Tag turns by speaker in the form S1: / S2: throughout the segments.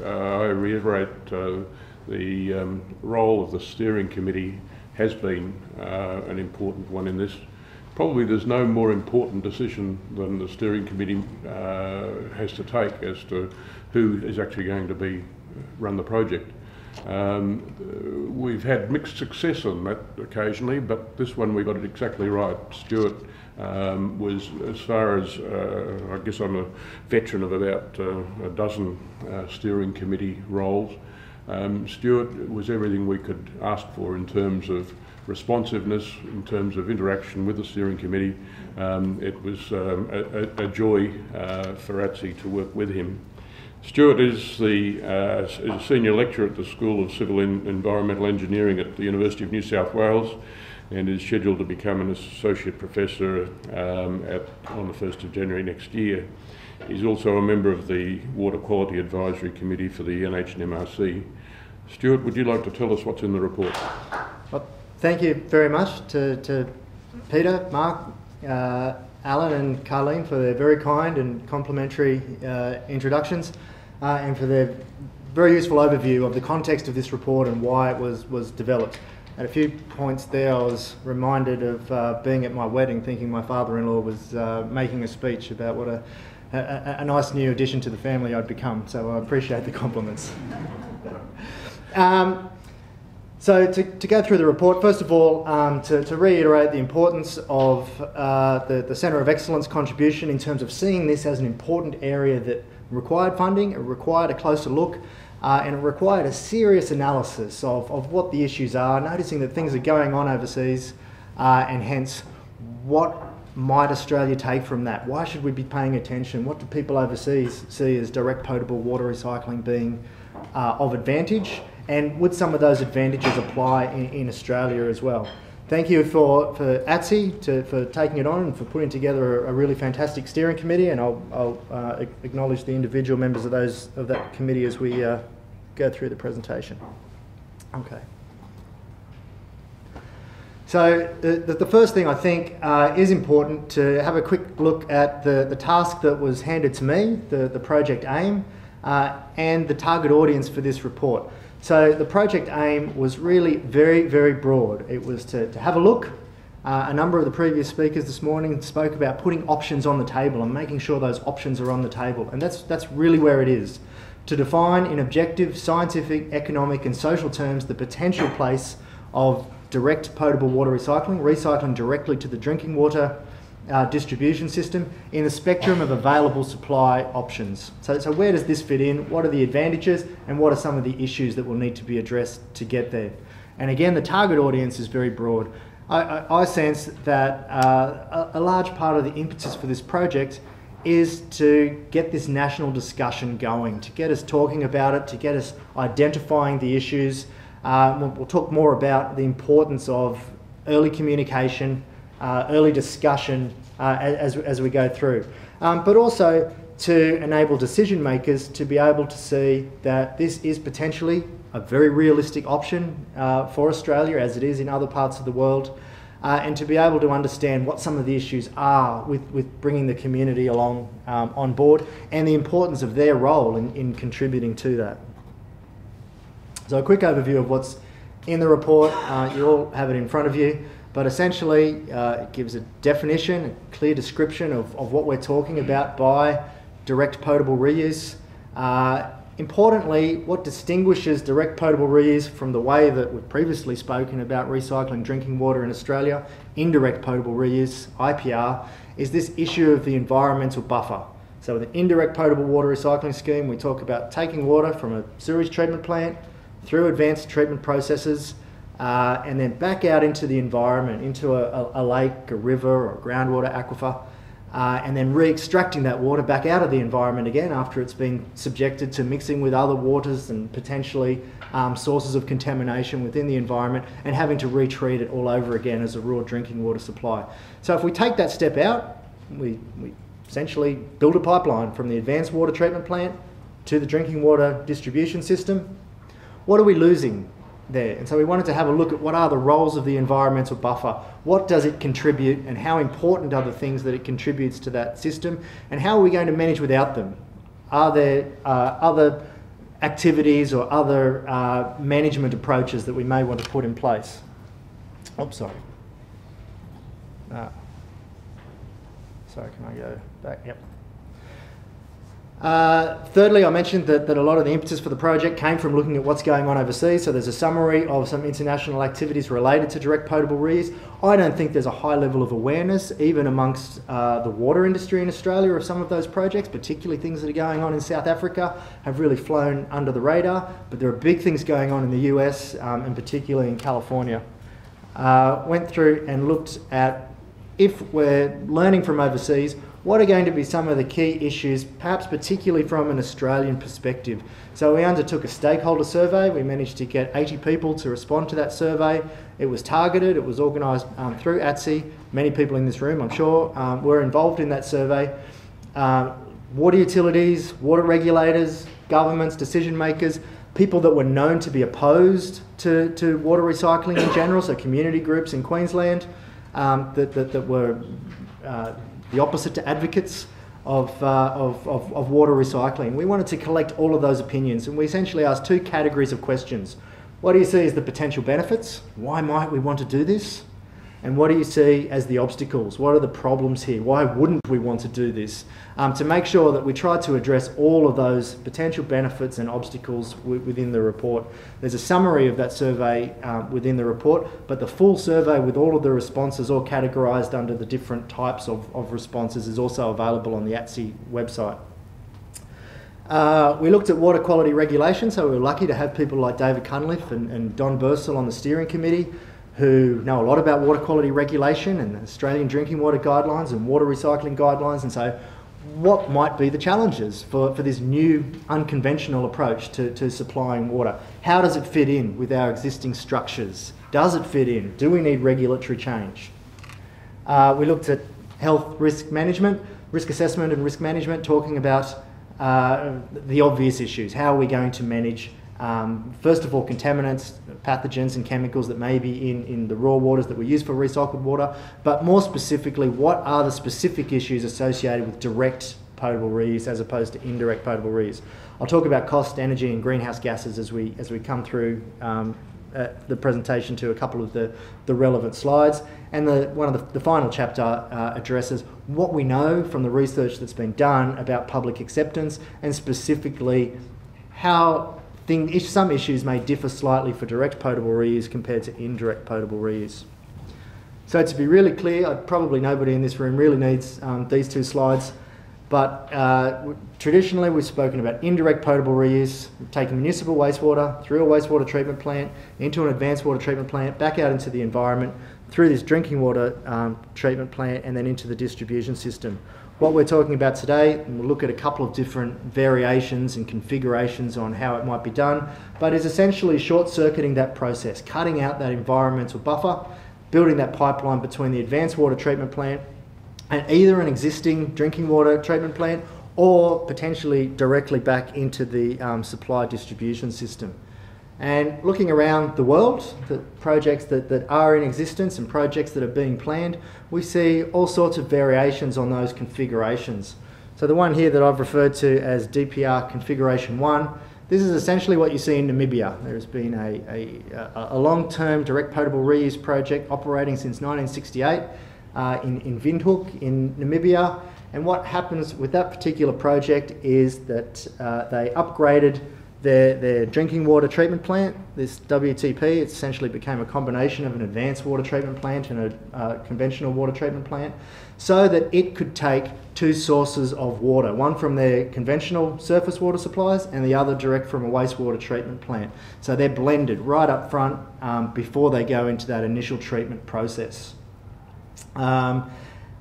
S1: I reiterate the role of the steering committee has been an important one in this. Probably there's no more important decision than the steering committee has to take as to who is actually going to run the project. We've had mixed success on that occasionally, but this one we got it exactly right. Stuart was, as far as, I guess I'm a veteran of about a dozen steering committee roles. Stuart was everything we could ask for in terms of responsiveness, in terms of interaction with the steering committee. It was a joy for ATSE to work with him. Stuart is a senior lecturer at the School of Civil and Environmental Engineering at the University of New South Wales, and is scheduled to become an associate professor on the 1st of January next year. He's also a member of the Water Quality Advisory Committee for the NHMRC. Stuart, would you like to tell us what's in the report?
S2: Well, thank you very much to Peter, Mark, Alan and Carleen for their very kind and complimentary introductions and for their very useful overview of the context of this report and why it was developed. At a few points there I was reminded of being at my wedding, thinking my father-in-law was making a speech about what a nice new addition to the family I'd become, so I appreciate the compliments. So to go through the report, first of all, to reiterate the importance of the Centre of Excellence contribution in terms of seeing this as an important area that required funding, it required a closer look, and it required a serious analysis of what the issues are, noticing that things are going on overseas, and hence what might Australia take from that? Why should we be paying attention? What do people overseas see as direct potable water recycling being of advantage? And would some of those advantages apply in Australia as well? Thank you for ATSE for taking it on and for putting together a really fantastic steering committee, and I'll acknowledge the individual members of that committee as we go through the presentation. Okay. So the first thing I think is important to have a quick look at the task that was handed to me, the project aim, and the target audience for this report. So the project aim was really very, very broad. It was to have a look. A number of the previous speakers this morning spoke about putting options on the table and making sure those options are on the table. And that's really where it is. To define in objective, scientific, economic and social terms the potential place of direct potable water recycling directly to the drinking water distribution system in the spectrum of available supply options. So where does this fit in? What are the advantages and what are some of the issues that will need to be addressed to get there? And again, the target audience is very broad. I sense that a large part of the impetus for this project is to get this national discussion going, to get us talking about it, to get us identifying the issues. We'll talk more about the importance of early communication, early discussion as we go through, but also to enable decision makers to be able to see that this is potentially a very realistic option for Australia as it is in other parts of the world, and to be able to understand what some of the issues are with bringing the community along on board and the importance of their role in contributing to that. So a quick overview of what's in the report. You all have it in front of you. But essentially, it gives a definition, a clear description of what we're talking about by direct potable reuse. Importantly, what distinguishes direct potable reuse from the way that we've previously spoken about recycling drinking water in Australia, indirect potable reuse, IPR, is this issue of the environmental buffer. So with an indirect potable water recycling scheme, we talk about taking water from a sewage treatment plant through advanced treatment processes, and then back out into the environment, into a lake, a river or a groundwater aquifer, and then re-extracting that water back out of the environment again after it's been subjected to mixing with other waters and potentially sources of contamination within the environment, and having to retreat it all over again as a raw drinking water supply. So if we take that step out, we essentially build a pipeline from the advanced water treatment plant to the drinking water distribution system. What are we losing there? And so we wanted to have a look at what are the roles of the environmental buffer, what does it contribute, and how important are the things that it contributes to that system, and how are we going to manage without them? Are there other activities or other management approaches that we may want to put in place. Oops, sorry. Sorry, can I go back? Yep. Thirdly, I mentioned that a lot of the impetus for the project came from looking at what's going on overseas. So there's a summary of some international activities related to direct potable reuse. I don't think there's a high level of awareness, even amongst the water industry in Australia, of some of those projects, particularly things that are going on in South Africa, have really flown under the radar. But there are big things going on in the US, and particularly in California. Went through and looked at, if we're learning from overseas, what are going to be some of the key issues, perhaps particularly from an Australian perspective. So we undertook a stakeholder survey. We managed to get 80 people to respond to that survey. It was targeted, it was organised through ATSI. Many people in this room, I'm sure, were involved in that survey. Water utilities, water regulators, governments, decision makers, people that were known to be opposed to water recycling in general, so community groups in Queensland that were the opposite to advocates of water recycling. We wanted to collect all of those opinions, and we essentially asked two categories of questions. What do you see as the potential benefits? Why might we want to do this? And what do you see as the obstacles? What are the problems here? Why wouldn't we want to do this? To make sure that we try to address all of those potential benefits and obstacles within the report. There's a summary of that survey within the report, but the full survey with all of the responses all categorised under the different types of responses is also available on the ATSI website. We looked at water quality regulation, so we were lucky to have people like David Cunliffe and Don Bursell on the steering committee, who know a lot about water quality regulation and the Australian drinking water guidelines and water recycling guidelines. And so what might be the challenges for this new unconventional approach to supplying water? How does it fit in with our existing structures? Does it fit in? Do we need regulatory change? We looked at health risk management, risk assessment and risk management, talking about the obvious issues. How are we going to manage first of all, contaminants, pathogens and chemicals that may be in the raw waters that we use for recycled water, but more specifically, what are the specific issues associated with direct potable reuse as opposed to indirect potable reuse? I'll talk about cost, energy and greenhouse gases as we come through the presentation to a couple of the relevant slides. And one of the final chapter addresses what we know from the research that's been done about public acceptance, and specifically how some issues may differ slightly for direct potable reuse compared to indirect potable reuse. So to be really clear, probably nobody in this room really needs these two slides, but traditionally we've spoken about indirect potable reuse, taking municipal wastewater through a wastewater treatment plant, into an advanced water treatment plant, back out into the environment, through this drinking water treatment plant, and then into the distribution system. What we're talking about today, and we'll look at a couple of different variations and configurations on how it might be done, but is essentially short-circuiting that process, cutting out that environmental buffer, building that pipeline between the advanced water treatment plant and either an existing drinking water treatment plant or potentially directly back into the supply distribution system. And looking around the world, the projects that are in existence and projects that are being planned, we see all sorts of variations on those configurations. So the one here that I've referred to as DPR Configuration 1, this is essentially what you see in Namibia. There's been a long-term direct potable reuse project operating since 1968 in Windhoek in Namibia. And what happens with that particular project is that they upgraded their drinking water treatment plant. This WTP, it essentially became a combination of an advanced water treatment plant and a conventional water treatment plant, so that it could take two sources of water, one from their conventional surface water supplies and the other direct from a wastewater treatment plant. So they're blended right up front before they go into that initial treatment process. Then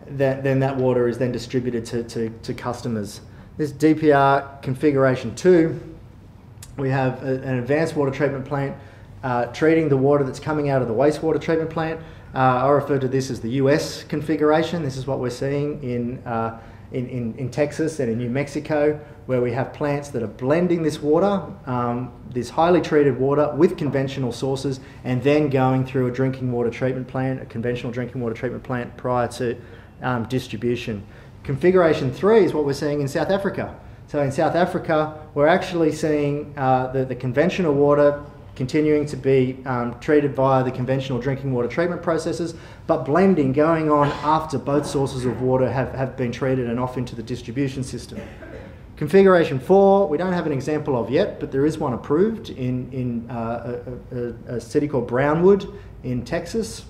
S2: that water is then distributed to customers. This DPR Configuration 2, we have an advanced water treatment plant treating the water that's coming out of the wastewater treatment plant. I refer to this as the US configuration. This is what we're seeing in Texas and in New Mexico, where we have plants that are blending this water, this highly treated water with conventional sources, and then going through a drinking water treatment plant, a conventional drinking water treatment plant prior to distribution. Configuration 3 is what we're seeing in South Africa. So in South Africa, we're actually seeing the conventional water continuing to be treated via the conventional drinking water treatment processes, but blending going on after both sources of water have been treated and off into the distribution system. Configuration 4, we don't have an example of yet, but there is one approved in a city called Brownwood in Texas,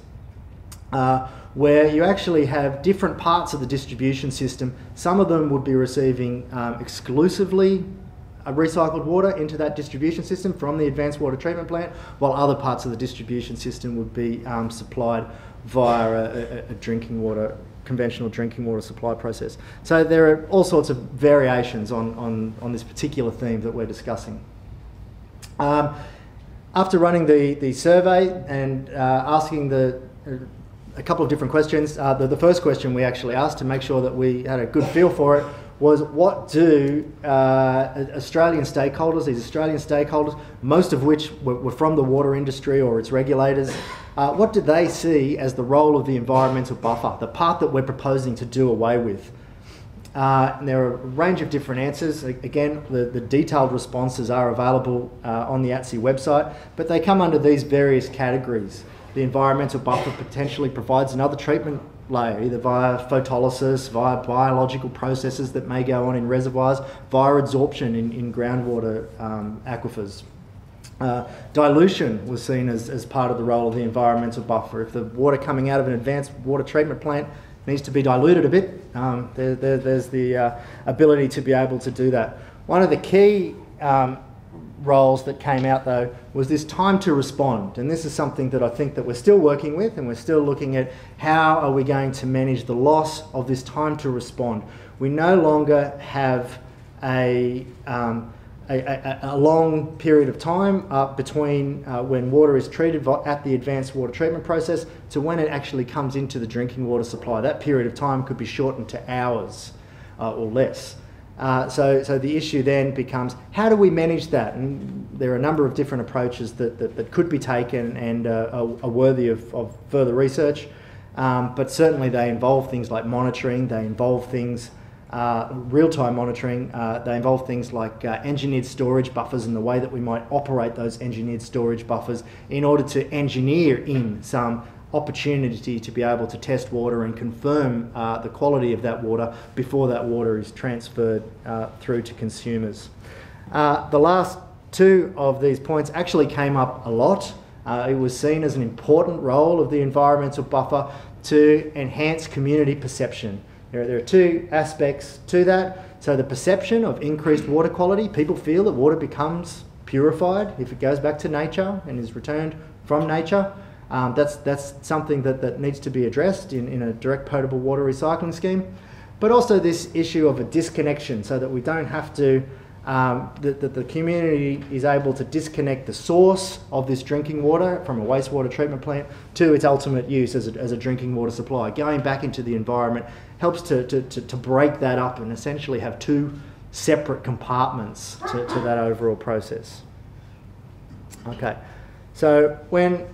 S2: where you actually have different parts of the distribution system. Some of them would be receiving exclusively recycled water into that distribution system from the advanced water treatment plant, while other parts of the distribution system would be supplied via a drinking water, conventional drinking water supply process. So there are all sorts of variations on this particular theme that we're discussing. After running the survey and asking a couple of different questions, the first question we actually asked to make sure that we had a good feel for it was, what do Australian stakeholders, most of which were from the water industry or its regulators, what do they see as the role of the environmental buffer, the part that we're proposing to do away with? And there are a range of different answers. Again, the detailed responses are available on the ATSI website, but they come under these various categories. The environmental buffer potentially provides another treatment layer, either via photolysis, via biological processes that may go on in reservoirs, via adsorption in groundwater aquifers. Dilution was seen as part of the role of the environmental buffer. If the water coming out of an advanced water treatment plant needs to be diluted a bit, there's the ability to be able to do that. One of the key roles that came out though was this time to respond, and this is something that I think that we're still working with, and we're still looking at how are we going to manage the loss of this time to respond. We no longer have a long period of time between when water is treated at the advanced water treatment process to when it actually comes into the drinking water supply. That period of time could be shortened to hours or less. So the issue then becomes, how do we manage that? And there are a number of different approaches that could be taken and are worthy of further research, but certainly they involve things like monitoring, they involve things, real-time monitoring, they involve things like engineered storage buffers and the way that we might operate those engineered storage buffers in order to engineer in some opportunity to be able to test water and confirm the quality of that water before that water is transferred through to consumers. The last two of these points actually came up a lot. It was seen as an important role of the environmental buffer to enhance community perception. There are two aspects to that. So the perception of increased water quality, people feel that water becomes purified if it goes back to nature and is returned from nature. That's something that needs to be addressed in a direct potable water recycling scheme. But also this issue of a disconnection, so that we don't have to, that the community is able to disconnect the source of this drinking water from a wastewater treatment plant to its ultimate use as a drinking water supply. Going back into the environment helps to break that up and essentially have two separate compartments to that overall process. Okay, so when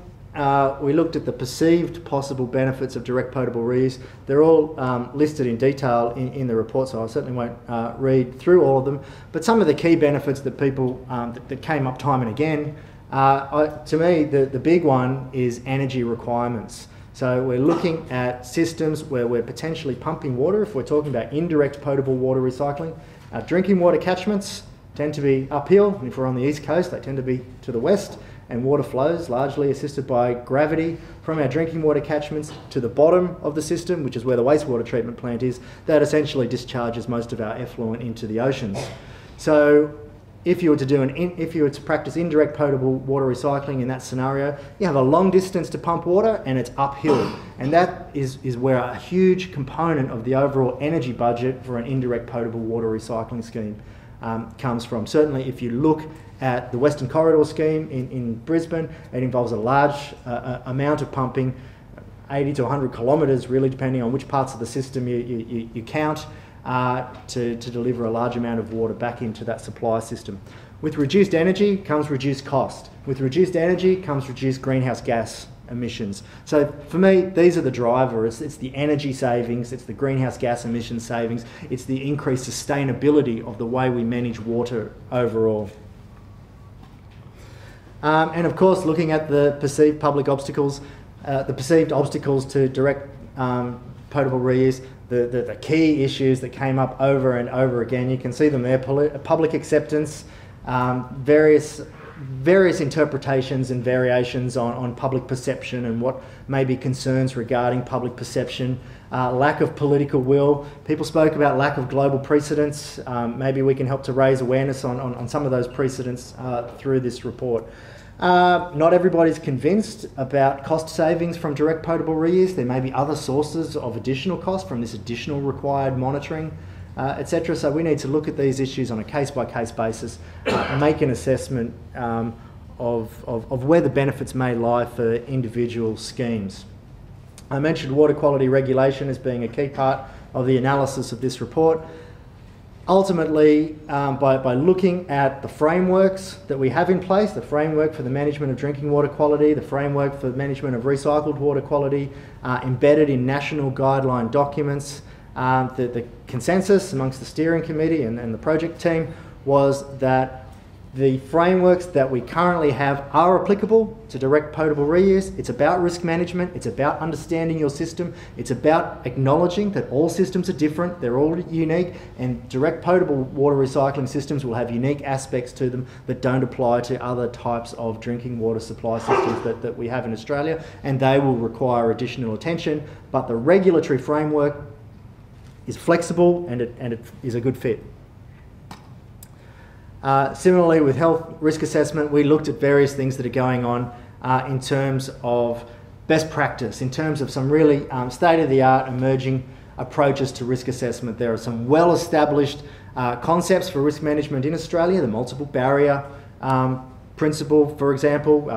S2: we looked at the perceived possible benefits of direct potable reuse. They're all listed in detail in the report, so I certainly won't read through all of them. But some of the key benefits that people that came up time and again, to me, the big one is energy requirements. So we're looking at systems where we're potentially pumping water. If we're talking about indirect potable water recycling, our drinking water catchments tend to be uphill, and if we're on the east coast, they tend to be to the west. And water flows, largely assisted by gravity, from our drinking water catchments to the bottom of the system, which is where the wastewater treatment plant is. That essentially discharges most of our effluent into the oceans. So if you were to practice indirect potable water recycling in that scenario, you have a long distance to pump water and it's uphill. And that is where a huge component of the overall energy budget for an indirect potable water recycling scheme comes from. Certainly if you look at the Western Corridor scheme in Brisbane, it involves a large amount of pumping, 80 to 100 kilometres really, depending on which parts of the system you count, to deliver a large amount of water back into that supply system. With reduced energy comes reduced cost. With reduced energy comes reduced greenhouse gas emissions. So for me, these are the drivers. It's the energy savings, it's the greenhouse gas emission savings, it's the increased sustainability of the way we manage water overall. And of course, looking at the perceived public obstacles, the perceived obstacles to direct potable reuse, the key issues that came up over and over again, you can see them there: public acceptance, various interpretations and variations on public perception and what may be concerns regarding public perception, lack of political will. People spoke about lack of global precedents. Maybe we can help to raise awareness on some of those precedents through this report. Not everybody's convinced about cost savings from direct potable reuse. There may be other sources of additional cost from this additional required monitoring, etc. So we need to look at these issues on a case-by-case basis and make an assessment of where the benefits may lie for individual schemes. I mentioned water quality regulation as being a key part of the analysis of this report. Ultimately, by looking at the frameworks that we have in place, the framework for the management of drinking water quality, the framework for the management of recycled water quality, embedded in national guideline documents, the consensus amongst the steering committee and the project team was that the frameworks that we currently have are applicable to direct potable reuse. It's about risk management, it's about understanding your system, it's about acknowledging that all systems are different, they're all unique, and direct potable water recycling systems will have unique aspects to them that don't apply to other types of drinking water supply systems that we have in Australia, and they will require additional attention. But the regulatory framework is flexible and it is a good fit. Similarly, with health risk assessment, we looked at various things that are going on in terms of best practice, in terms of some really state-of-the-art emerging approaches to risk assessment. There are some well-established concepts for risk management in Australia, the multiple barrier principle, for example,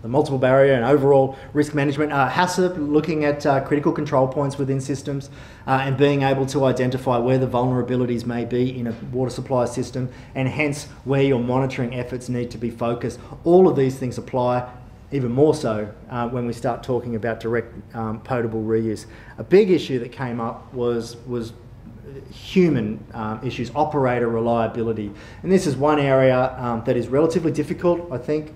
S2: the multiple barrier and overall risk management. HACCP, looking at critical control points within systems and being able to identify where the vulnerabilities may be in a water supply system, and hence where your monitoring efforts need to be focused. All of these things apply, even more so when we start talking about direct potable reuse. A big issue that came up was human issues, operator reliability. And this is one area that is relatively difficult, I think,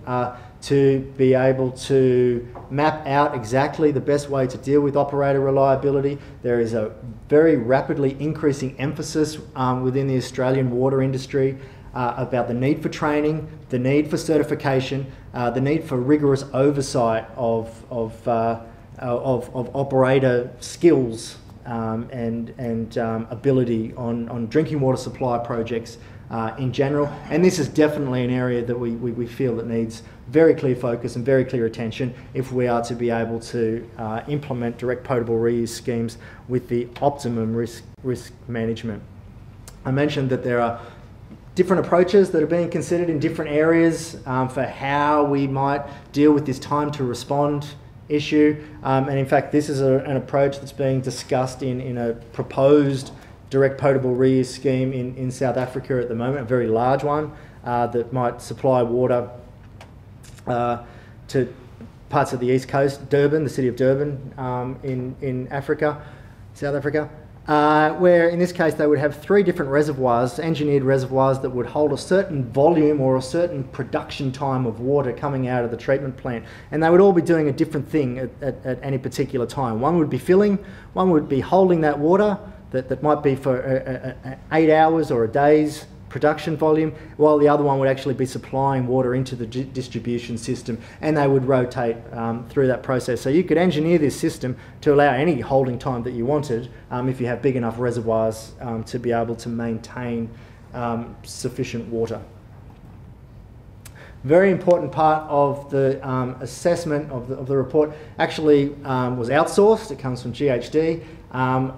S2: to be able to map out exactly the best way to deal with operator reliability. There is a very rapidly increasing emphasis within the Australian water industry about the need for training, the need for certification, the need for rigorous oversight of operator skills and ability on drinking water supply projects in general. And this is definitely an area that we feel that needs very clear focus and very clear attention if we are to be able to implement direct potable reuse schemes with the optimum risk management. I mentioned that there are different approaches that are being considered in different areas for how we might deal with this time to respond issue, and in fact this is an approach that's being discussed in a proposed direct potable reuse scheme in South Africa at the moment, a very large one that might supply water to parts of the east coast, Durban, the city of Durban in Africa, South Africa, where in this case they would have 3 different reservoirs, engineered reservoirs that would hold a certain volume or a certain production time of water coming out of the treatment plant, and they would all be doing a different thing at any particular time. One would be filling, one would be holding that water that might be for 8 hours or a day's production volume, while the other one would actually be supplying water into the distribution system, and they would rotate through that process. So you could engineer this system to allow any holding time that you wanted if you have big enough reservoirs to be able to maintain sufficient water. Very important part of the assessment of the report actually was outsourced. It comes from GHD.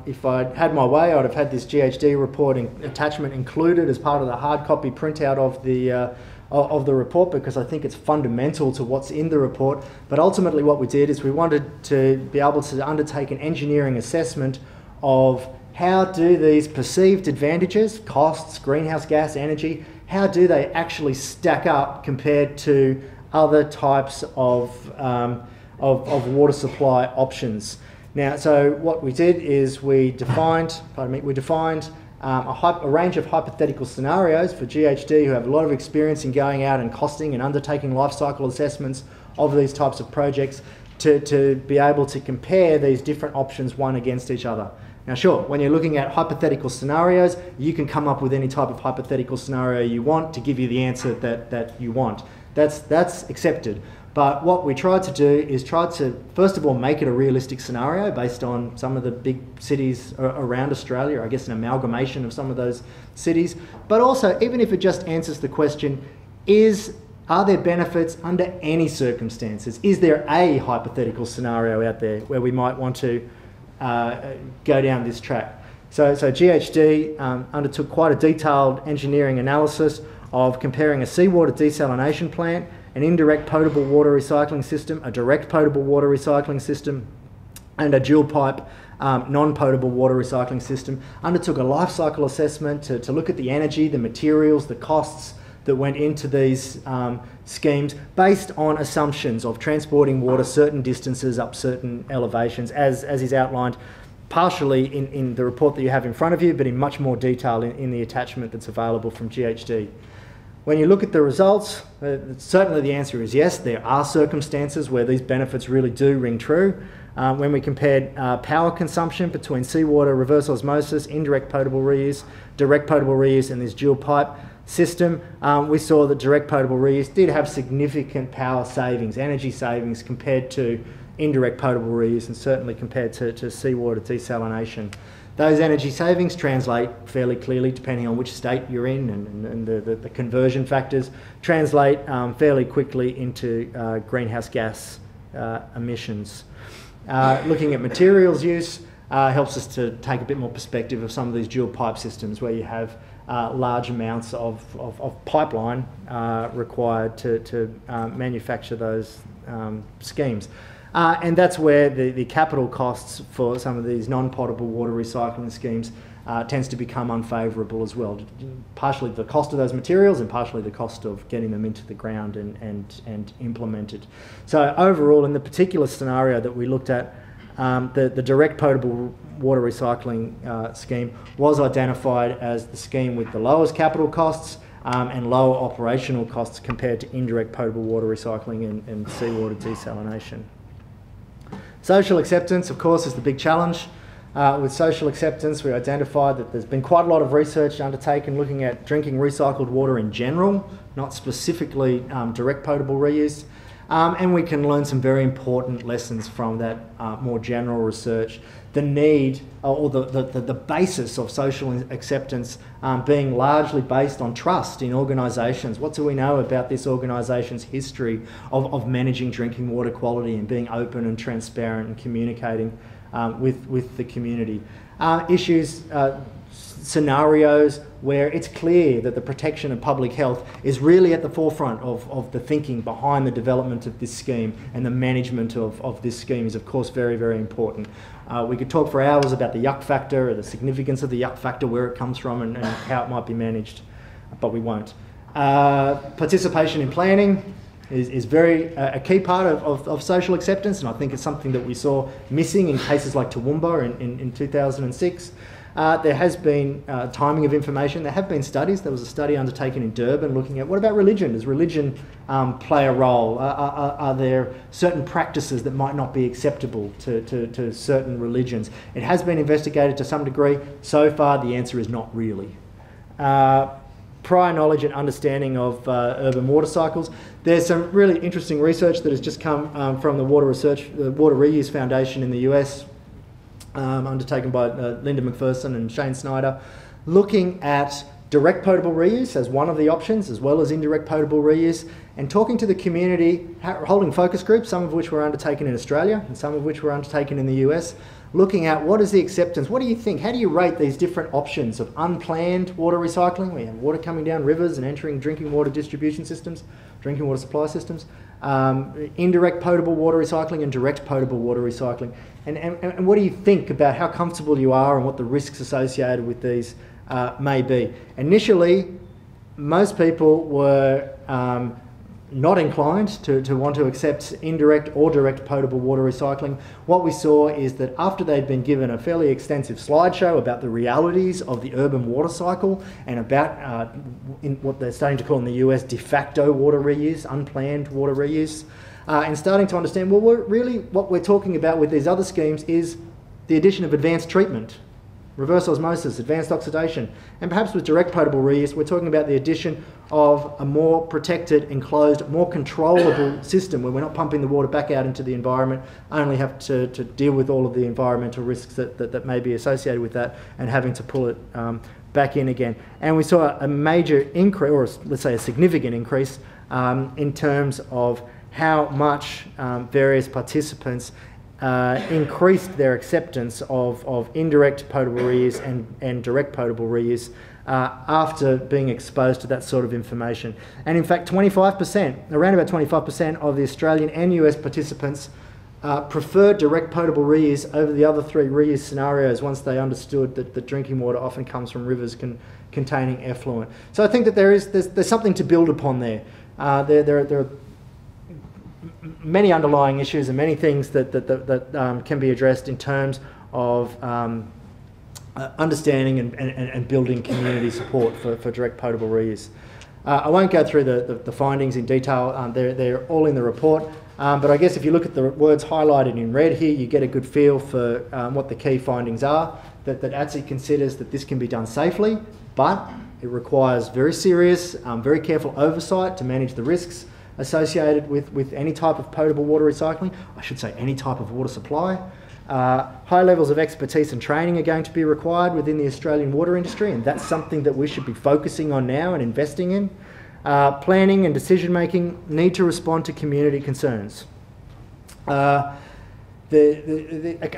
S2: If I'd had my way, I'd have had this GHD report attachment included as part of the hard copy printout of the report, because I think it's fundamental to what's in the report. But ultimately what we did is we wanted to be able to undertake an engineering assessment of how do these perceived advantages, costs, greenhouse gas, energy, how do they actually stack up compared to other types of water supply options. Now, so what we did is we defined a range of hypothetical scenarios for GHD who have a lot of experience in going out and costing and undertaking life cycle assessments of these types of projects to be able to compare these different options one against each other. Now sure, when you're looking at hypothetical scenarios, you can come up with any type of hypothetical scenario you want to give you the answer that you want. That's accepted. But what we tried to do is try to, first of all, make it a realistic scenario based on some of the big cities around Australia, I guess an amalgamation of some of those cities. But also, even if it just answers the question, are there benefits under any circumstances? Is there a hypothetical scenario out there where we might want to go down this track? So GHD undertook quite a detailed engineering analysis of comparing a seawater desalination plant, an indirect potable water recycling system, a direct potable water recycling system, and a dual pipe non-potable water recycling system. Undertook a life cycle assessment to look at the energy, the materials, the costs that went into these schemes based on assumptions of transporting water certain distances up certain elevations, as is outlined partially in the report that you have in front of you, but in much more detail in the attachment that's available from GHD. When you look at the results, certainly the answer is yes, there are circumstances where these benefits really do ring true. When we compared power consumption between seawater reverse osmosis, indirect potable reuse, direct potable reuse, and this dual pipe system, we saw that direct potable reuse did have significant power savings, energy savings compared to indirect potable reuse, and certainly compared to seawater desalination. Those energy savings translate fairly clearly, depending on which state you're in, and the conversion factors translate fairly quickly into greenhouse gas emissions. Looking at materials use helps us to take a bit more perspective of some of these dual pipe systems where you have large amounts of pipeline required to manufacture those schemes. And that's where the capital costs for some of these non-potable water recycling schemes tends to become unfavourable as well. Partially the cost of those materials and partially the cost of getting them into the ground and implemented. So overall, in the particular scenario that we looked at, the direct potable water recycling scheme was identified as the scheme with the lowest capital costs and lower operational costs compared to indirect potable water recycling and seawater desalination. Social acceptance, of course, is the big challenge. With social acceptance, we identified that there's been quite a lot of research undertaken looking at drinking recycled water in general, not specifically direct potable reuse. And we can learn some very important lessons from that more general research. The need, or the basis of social acceptance being largely based on trust in organisations. What do we know about this organisation's history of managing drinking water quality and being open and transparent and communicating with the community? Scenarios where it's clear that the protection of public health is really at the forefront of the thinking behind the development of this scheme, and the management of this scheme is of course very, very important. We could talk for hours about the yuck factor, or the significance of the yuck factor, where it comes from and how it might be managed, but we won't. Participation in planning is very a key part of social acceptance, and I think it's something that we saw missing in cases like Toowoomba in 2006. There has been timing of information. There have been studies. There was a study undertaken in Durban looking at what about religion? Does religion play a role? Are there certain practices that might not be acceptable to certain religions? It has been investigated to some degree. So far, the answer is not really. Prior knowledge and understanding of urban water cycles. There's some really interesting research that has just come from the Water Reuse Foundation in the US, undertaken by Linda McPherson and Shane Snyder, looking at direct potable reuse as one of the options, as well as indirect potable reuse, and talking to the community, holding focus groups, some of which were undertaken in Australia and some of which were undertaken in the US, looking at what is the acceptance, what do you think, how do you rate these different options of unplanned water recycling, we have water coming down rivers and entering drinking water distribution systems, drinking water supply systems, indirect potable water recycling and direct potable water recycling. And what do you think about how comfortable you are and what the risks associated with these may be? Initially, most people were not inclined to want to accept indirect or direct potable water recycling. What we saw is that after they'd been given a fairly extensive slideshow about the realities of the urban water cycle and about in what they're starting to call in the US de facto water reuse, unplanned water reuse, and starting to understand, well, what we're talking about with these other schemes is the addition of advanced treatment, reverse osmosis, advanced oxidation, and perhaps with direct potable reuse, we're talking about the addition of a more protected, enclosed, more controllable system where we're not pumping the water back out into the environment, only have to deal with all of the environmental risks that may be associated with that, and having to pull it back in again. And we saw a major increase, or let's say a significant increase, in terms of how much various participants increased their acceptance of indirect potable reuse and direct potable reuse after being exposed to that sort of information. And in fact, 25%, around about 25% of the Australian and US participants preferred direct potable reuse over the other three reuse scenarios once they understood that drinking water often comes from rivers containing effluent. So I think that there's something to build upon there. There are many underlying issues and many things that can be addressed in terms of understanding and building community support for direct potable reuse. I won't go through the findings in detail, they're all in the report, but I guess if you look at the words highlighted in red here, you get a good feel for what the key findings are, that ATSI considers that this can be done safely, but it requires very serious, very careful oversight to manage the risks associated with any type of potable water recycling, I should say any type of water supply. High levels of expertise and training are going to be required within the Australian water industry, and that's something that we should be focusing on now and investing in. Planning and decision making need to respond to community concerns. A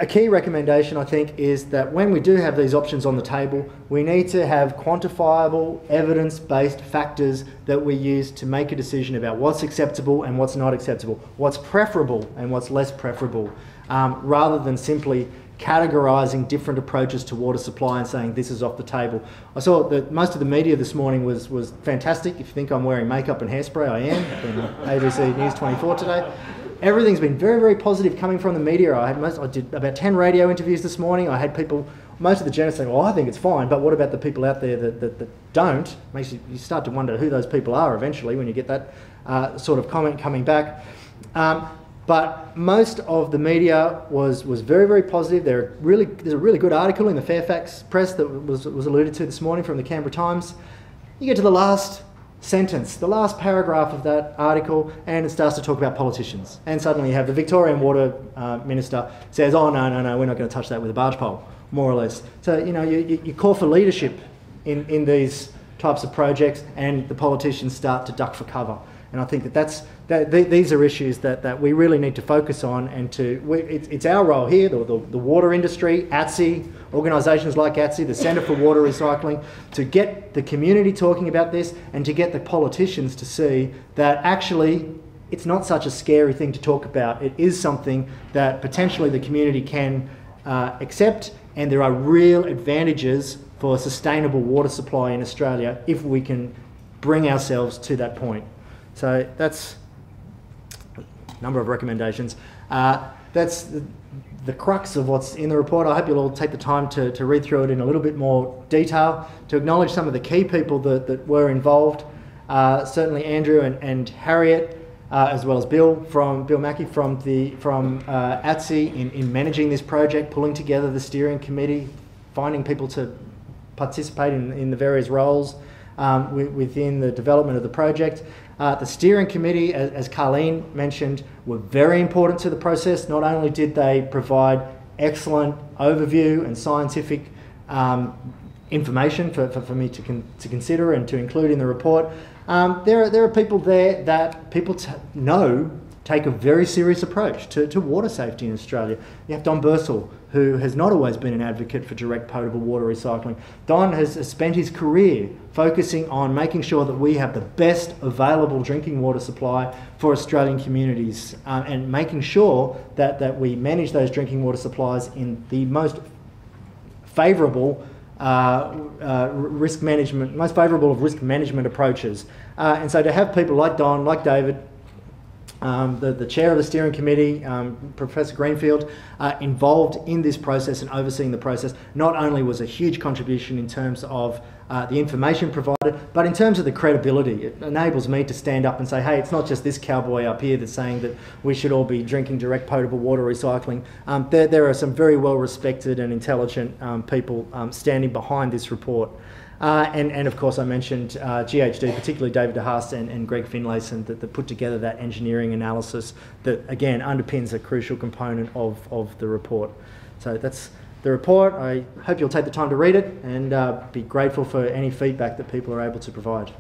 S2: key recommendation, I think, is that when we do have these options on the table, we need to have quantifiable, evidence-based factors that we use to make a decision about what's acceptable and what's not acceptable, what's preferable and what's less preferable, rather than simply categorising different approaches to water supply and saying this is off the table. I saw that most of the media this morning was fantastic. If you think I'm wearing makeup and hairspray, I am. I've been on ABC News 24 today. Everything's been very, very positive coming from the media. I did about 10 radio interviews this morning. I had people, most of the journalists saying, well, I think it's fine, but what about the people out there that don't? Makes you start to wonder who those people are eventually when you get that sort of comment coming back. But most of the media was very, very positive. There's a really good article in the Fairfax Press that was alluded to this morning from the Canberra Times. You get to the last sentence, the last paragraph of that article, and it starts to talk about politicians. And suddenly you have the Victorian Water Minister says, oh, no, we're not going to touch that with a barge pole, more or less. So, you know, you call for leadership in these types of projects, and the politicians start to duck for cover. And I think these are issues that we really need to focus on, and it's our role here, the water industry, ATSI, organisations like ATSI, the Centre for Water Recycling, to get the community talking about this and to get the politicians to see that actually it's not such a scary thing to talk about. It is something that potentially the community can accept, and there are real advantages for sustainable water supply in Australia if we can bring ourselves to that point. So that's a number of recommendations. That's the crux of what's in the report. I hope you'll all take the time to read through it in a little bit more detail, to acknowledge some of the key people that were involved. Certainly Andrew and Harriet, as well as Bill Mackey from ATSI in managing this project, pulling together the steering committee, finding people to participate in the various roles within the development of the project. The steering committee, as Carleen mentioned, were very important to the process. Not only did they provide excellent overview and scientific information for me to consider and to include in the report, there are people there that people take a very serious approach to water safety in Australia. You have Don Bursell, who has not always been an advocate for direct potable water recycling. Don has spent his career focusing on making sure that we have the best available drinking water supply for Australian communities, and making sure that we manage those drinking water supplies in the most favourable risk management, most favourable of risk management approaches. And so to have people like Don, like David, the chair of the steering committee, Professor Greenfield, involved in this process and overseeing the process, not only was a huge contribution in terms of the information provided, but in terms of the credibility. It enables me to stand up and say, hey, it's not just this cowboy up here that's saying that we should all be drinking direct potable water recycling. There are some very well respected and intelligent people standing behind this report. And of course I mentioned GHD, particularly David DeHaast and Greg Finlayson, that put together that engineering analysis that again underpins a crucial component of the report. So that's the report. I hope you'll take the time to read it and be grateful for any feedback that people are able to provide.